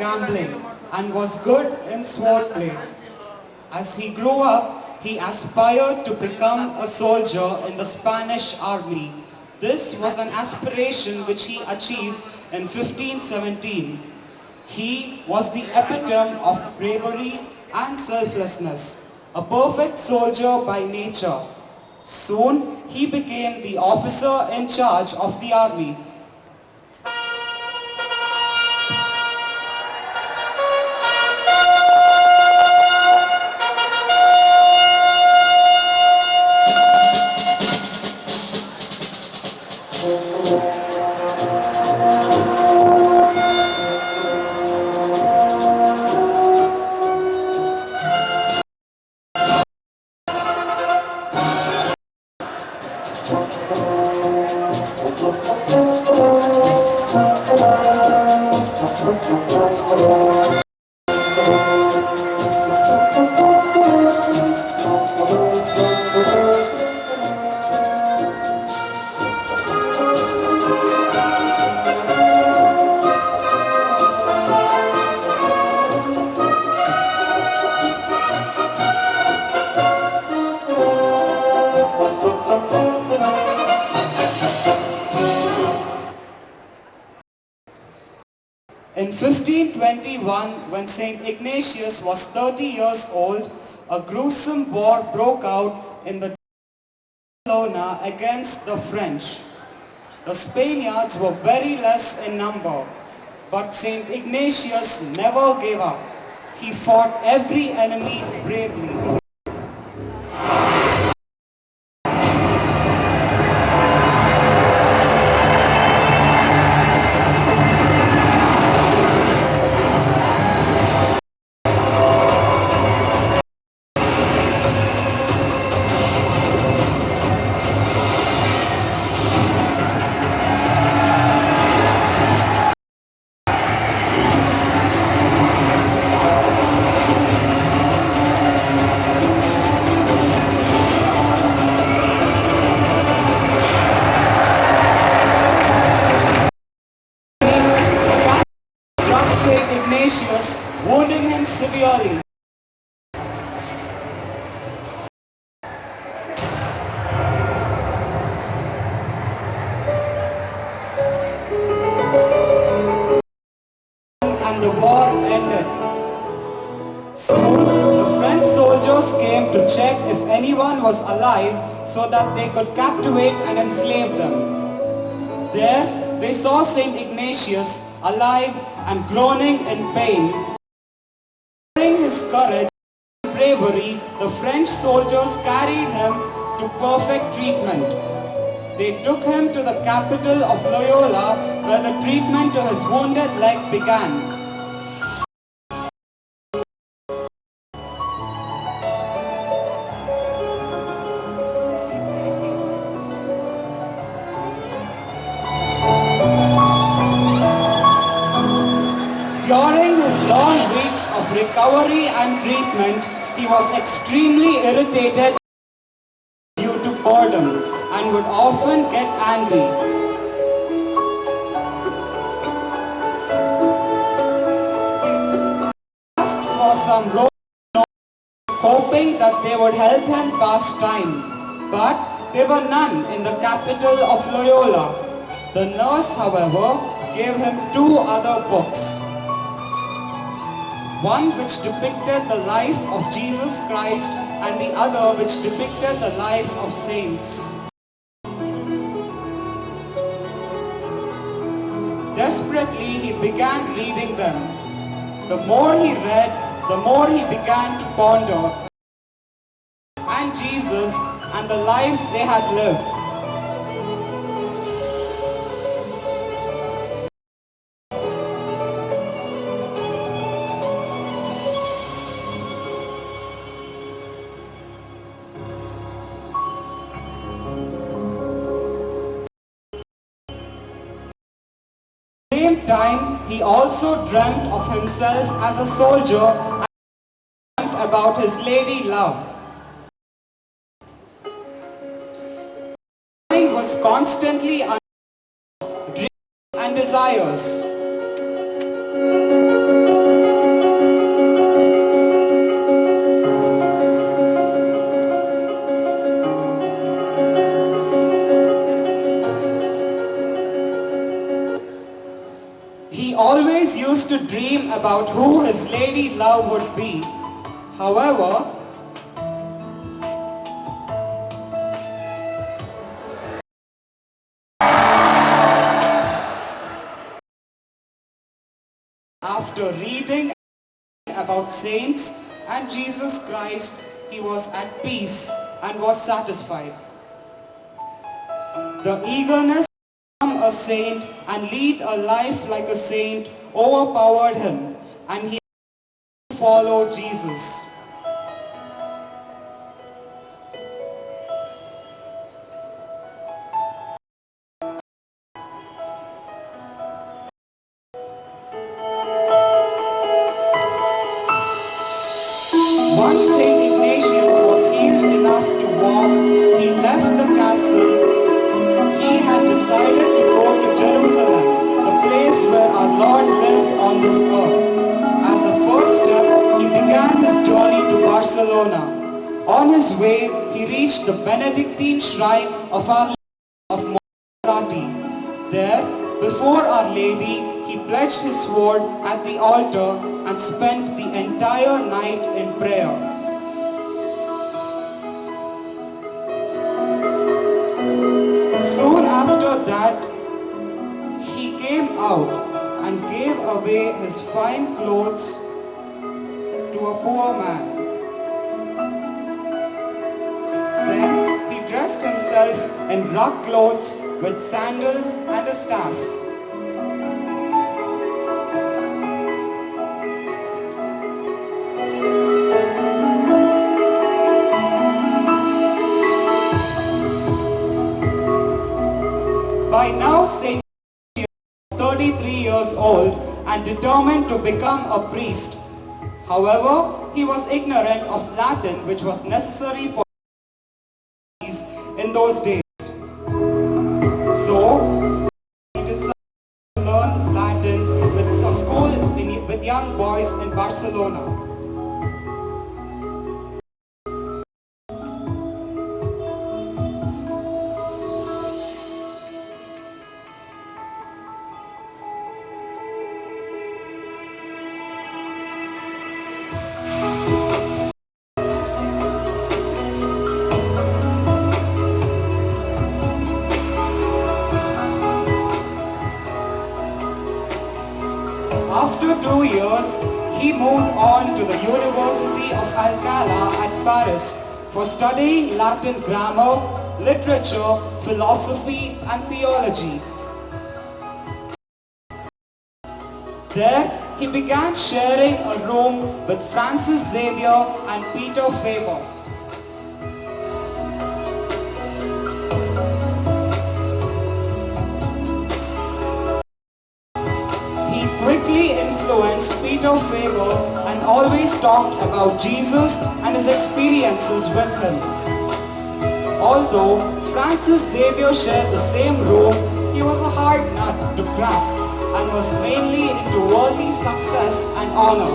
gambling and was good in sword play. As he grew up, he aspired to become a soldier in the Spanish army. This was an aspiration which he achieved in 1517. He was the epitome of bravery and selflessness, a perfect soldier by nature. Soon, he became the officer in charge of the army. In 1521, when St. Ignatius was 30 years old, a gruesome war broke out in the Loyola against the French. The Spaniards were very less in number, but St. Ignatius never gave up. He fought every enemy bravely. St. Ignatius, wounding him severely. And the war ended. Soon, the French soldiers came to check if anyone was alive so that they could captivate and enslave them. There, they saw St. Ignatius alive and groaning in pain. During his courage and bravery, the French soldiers carried him to perfect treatment. They took him to the capital of Loyola, where the treatment to his wounded leg began. During his long weeks of recovery and treatment, he was extremely irritated due to boredom and would often get angry. He asked for some rope, hoping that they would help him pass time. But there were none in the capital of Loyola. The nurse, however, gave him two other books. One which depicted the life of Jesus Christ and the other which depicted the life of saints. Desperately, he began reading them. The more he read, the more he began to ponder and Jesus and the lives they had lived. At the same time, he also dreamt of himself as a soldier and dreamt about his lady love. His mind was constantly under dreams and desires. dream about who his lady love would be. However, after reading about saints and Jesus Christ, he was at peace and was satisfied. The eagerness to become a saint and lead a life like a saint overpowered him, and he followed Jesus. Once St. Ignatius was healed enough to walk, he left the castle. He had decided to go to Jerusalem, the place where our Lord lived on this earth. As a first step, he began his journey to Barcelona. On his way, he reached the Benedictine shrine of Our Lady of Montserrat. There, before Our Lady, he pledged his sword at the altar and spent the entire night in prayer. Soon after that, he came out and gave away his fine clothes to a poor man. Then he dressed himself in rough clothes with sandals and a staff. By now, St. was 33 years old and determined to become a priest. However, he was ignorant of Latin, which was necessary for priests in those days. So, he decided to learn Latin with a school with young boys in Barcelona. After 2 years, he moved on to the University of Alcalá at Paris for studying Latin grammar, literature, philosophy, and theology. There, he began sharing a room with Francis Xavier and Peter Faber. He quickly influenced Peter Faber and always talked about Jesus and his experiences with him. Although Francis Xavier shared the same room, he was a hard nut to crack and was mainly into worldly success and honor.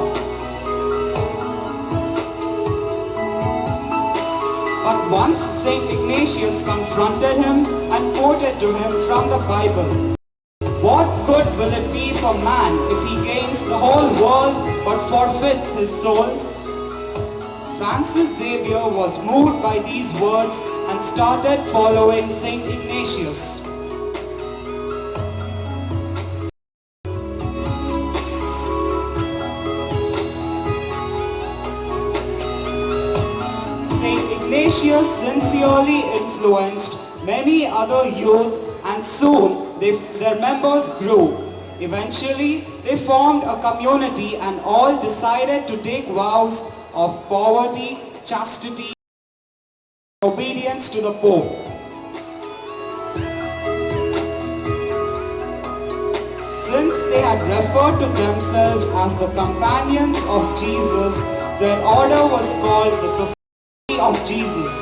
But once St. Ignatius confronted him and quoted to him from the Bible, "What good will it be for man if he gains the whole world but forfeits his soul?" Francis Xavier was moved by these words and started following St. Ignatius. St. Ignatius sincerely influenced many other youth, and soon their members grew. Eventually, they formed a community and all decided to take vows of poverty, chastity, and obedience to the Pope. Since they had referred to themselves as the companions of Jesus, their order was called the Society of Jesus.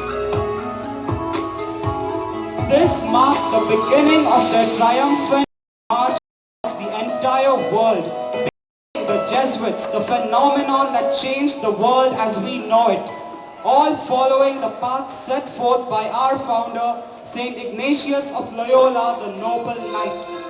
This marked the beginning of their triumphant march across the entire world, being the Jesuits, the phenomenon that changed the world as we know it, all following the path set forth by our founder, St. Ignatius of Loyola, the Noble Knight.